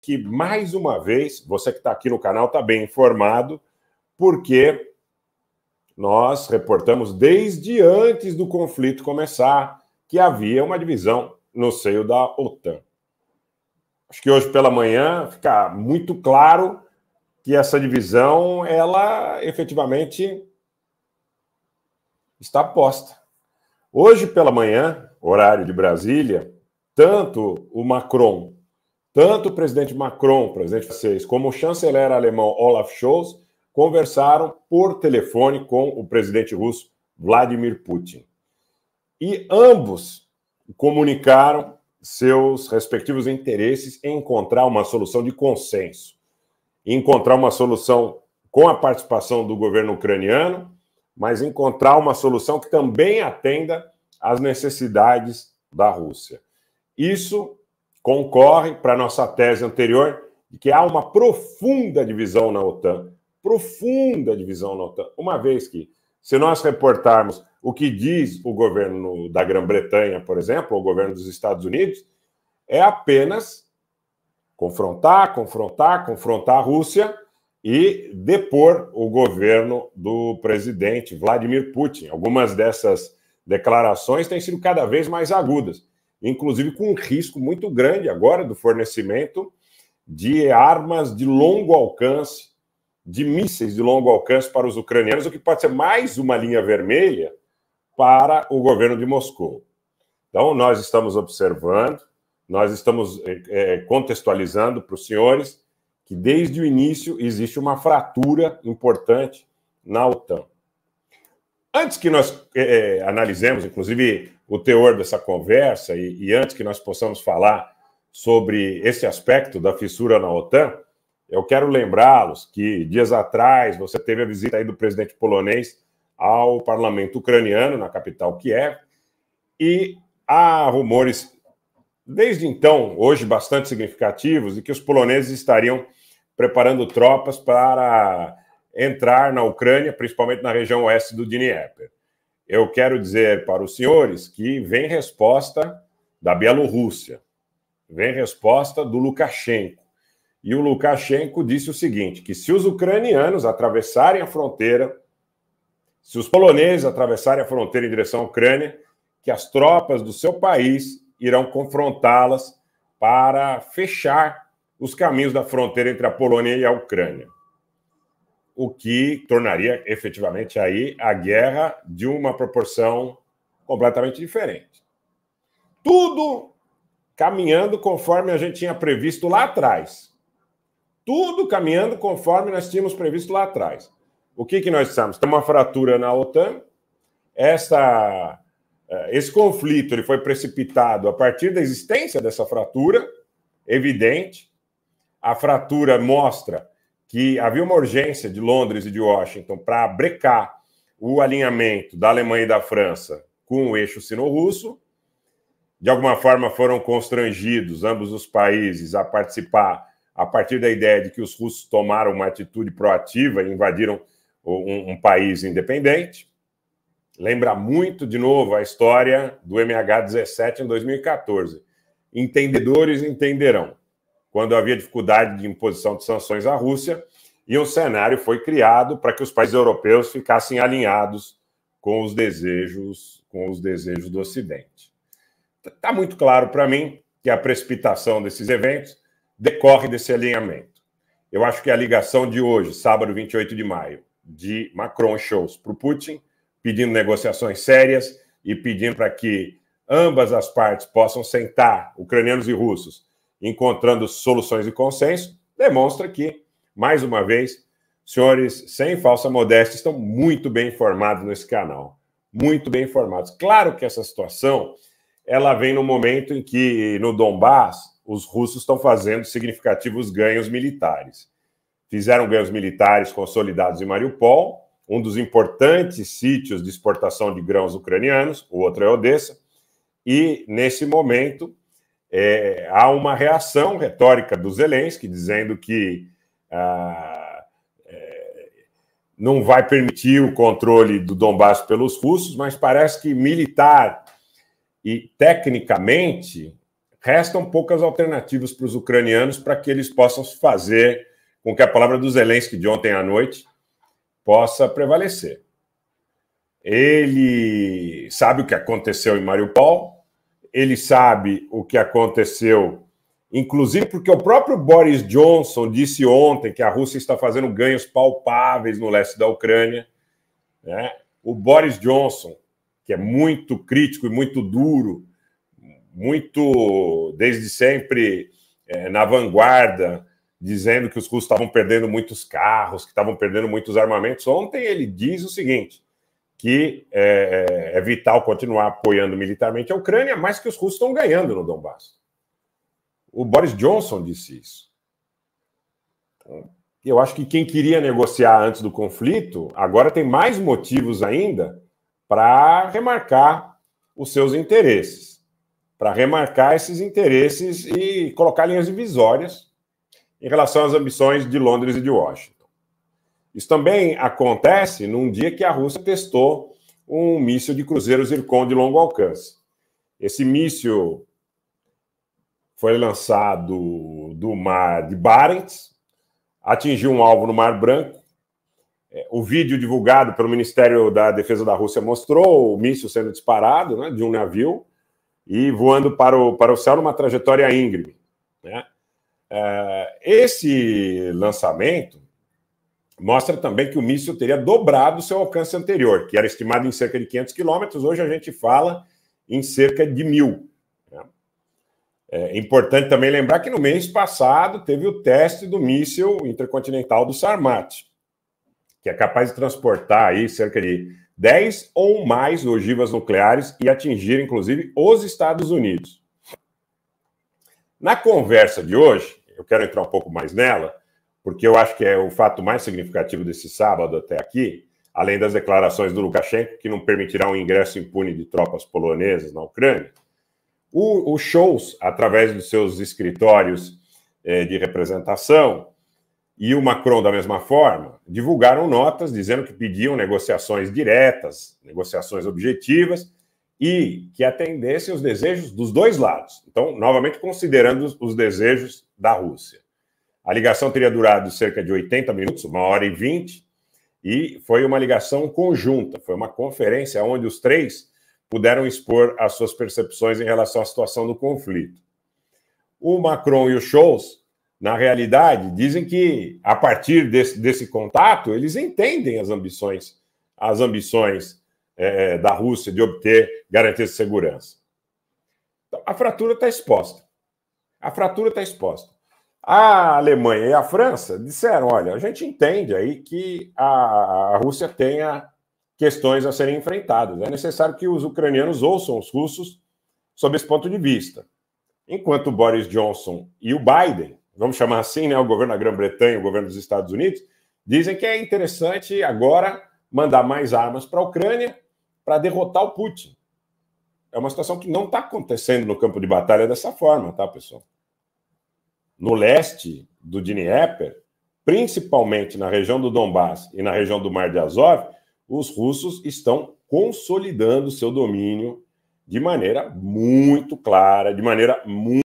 que, mais uma vez, você que está aqui no canal está bem informado, porque nós reportamos desde antes do conflito começar que havia uma divisão no seio da OTAN. Acho que hoje pela manhã fica muito claro que essa divisão, ela efetivamente está posta. Hoje pela manhã, horário de Brasília, tanto o presidente Macron, presidente francês, como o chanceler alemão Olaf Scholz conversaram por telefone com o presidente russo Vladimir Putin. E ambos comunicaram seus respectivos interesses em encontrar uma solução de consenso, encontrar uma solução com a participação do governo ucraniano, mas encontrar uma solução que também atenda às necessidades da Rússia. Isso concorre para a nossa tese anterior de que há uma profunda divisão na OTAN, uma vez que, se nós reportarmos o que diz o governo da Grã-Bretanha, por exemplo, ou o governo dos Estados Unidos, é apenas confrontar a Rússia e depor o governo do presidente Vladimir Putin. Algumas dessas declarações têm sido cada vez mais agudas, inclusive com um risco muito grande agora do fornecimento de armas de longo alcance, de mísseis de longo alcance para os ucranianos, o que pode ser mais uma linha vermelha para o governo de Moscou. Então, nós estamos observando, nós estamos contextualizando para os senhores que, desde o início, existe uma fratura importante na OTAN. Antes que nós analisemos, inclusive, o teor dessa conversa e antes que nós possamos falar sobre esse aspecto da fissura na OTAN, eu quero lembrá-los que, dias atrás, você teve a visita aí do presidente polonês ao parlamento ucraniano, na capital Kiev, e há rumores, desde então, hoje bastante significativos, de que os poloneses estariam preparando tropas para entrar na Ucrânia, principalmente na região oeste do Dnieper. Eu quero dizer para os senhores que vem resposta da Bielorrússia, vem resposta do Lukashenko. E o Lukashenko disse o seguinte, que se os ucranianos atravessarem a fronteira, se os poloneses atravessarem a fronteira em direção à Ucrânia, que as tropas do seu país irão confrontá-las para fechar os caminhos da fronteira entre a Polônia e a Ucrânia. O que tornaria efetivamente aí a guerra de uma proporção completamente diferente. Tudo caminhando conforme a gente tinha previsto lá atrás. Tudo caminhando conforme nós tínhamos previsto lá atrás. O que nós dissemos? Tem uma fratura na OTAN. Esse conflito ele foi precipitado a partir da existência dessa fratura, evidente. A fratura mostra que havia uma urgência de Londres e de Washington para brecar o alinhamento da Alemanha e da França com o eixo sino-russo. De alguma forma foram constrangidos ambos os países a participar a partir da ideia de que os russos tomaram uma atitude proativa e invadiram um país independente. Lembra muito, de novo, a história do MH17 em 2014. Entendedores entenderão. Quando havia dificuldade de imposição de sanções à Rússia, e um cenário foi criado para que os países europeus ficassem alinhados com os desejos do Ocidente. Está muito claro para mim que a precipitação desses eventos decorre desse alinhamento. Eu acho que a ligação de hoje, sábado 28 de maio, de Macron e Scholz para o Putin, pedindo negociações sérias e pedindo para que ambas as partes possam sentar, ucranianos e russos, encontrando soluções de consenso, demonstra que, mais uma vez, senhores, sem falsa modéstia, estão muito bem informados nesse canal. Muito bem informados. Claro que essa situação ela vem no momento em que, no Donbass, os russos estão fazendo significativos ganhos militares. Fizeram ganhos militares consolidados em Mariupol, um dos importantes sítios de exportação de grãos ucranianos, o outro é Odessa, e, nesse momento, há uma reação retórica do Zelensky, dizendo que não vai permitir o controle do Donbass pelos russos, mas parece que militar e tecnicamente restam poucas alternativas para os ucranianos para que eles possam fazer com que a palavra do Zelensky de ontem à noite possa prevalecer. Ele sabe o que aconteceu em Mariupol, ele sabe o que aconteceu, inclusive porque o próprio Boris Johnson disse ontem que a Rússia está fazendo ganhos palpáveis no leste da Ucrânia, né? O Boris Johnson, que é muito crítico e muito duro, muito, desde sempre, na vanguarda, dizendo que os russos estavam perdendo muitos carros, que estavam perdendo muitos armamentos. Ontem ele diz o seguinte, que é vital continuar apoiando militarmente a Ucrânia, mas que os russos estão ganhando no Donbass. O Boris Johnson disse isso. Então, eu acho que quem queria negociar antes do conflito, agora tem mais motivos ainda para remarcar os seus interesses, para remarcar esses interesses e colocar linhas divisórias em relação às ambições de Londres e de Washington. Isso também acontece num dia que a Rússia testou um míssil de cruzeiro Zircon de longo alcance. Esse míssil foi lançado do mar de Barents, atingiu um alvo no Mar Branco. O vídeo divulgado pelo Ministério da Defesa da Rússia mostrou o míssil sendo disparado, né, de um navio e voando para o céu numa trajetória íngreme, né? Esse lançamento mostra também que o míssil teria dobrado seu alcance anterior, que era estimado em cerca de 500 quilômetros, hoje a gente fala em cerca de 1.000. Né? É importante também lembrar que no mês passado teve o teste do míssil intercontinental do Sarmat, que é capaz de transportar aí cerca de 10 ou mais ogivas nucleares e atingir, inclusive, os Estados Unidos. Na conversa de hoje, eu quero entrar um pouco mais nela, porque eu acho que é o fato mais significativo desse sábado até aqui, além das declarações do Lukashenko, que não permitirá um ingresso impune de tropas polonesas na Ucrânia. O Scholz, através dos seus escritórios de representação, e o Macron, da mesma forma, divulgaram notas dizendo que pediam negociações diretas, negociações objetivas, e que atendessem os desejos dos dois lados. Então, novamente, considerando os desejos da Rússia. A ligação teria durado cerca de 80 minutos, 1h20, e foi uma ligação conjunta, foi uma conferência onde os três puderam expor as suas percepções em relação à situação do conflito. O Macron e o Scholz, na realidade, dizem que, a partir desse contato, eles entendem as ambições da Rússia de obter garantias de segurança. Então, a fratura está exposta. A fratura está exposta. A Alemanha e a França disseram, olha, a gente entende aí que a Rússia tenha questões a serem enfrentadas. É necessário que os ucranianos ouçam os russos sob esse ponto de vista. Enquanto o Boris Johnson e o Biden, vamos chamar assim, né, o governo da Grã-Bretanha e o governo dos Estados Unidos, dizem que é interessante agora mandar mais armas para a Ucrânia para derrotar o Putin. É uma situação que não está acontecendo no campo de batalha dessa forma, tá, pessoal? No leste do Dnieper, principalmente na região do Donbass e na região do Mar de Azov, os russos estão consolidando seu domínio de maneira muito clara, de maneira muito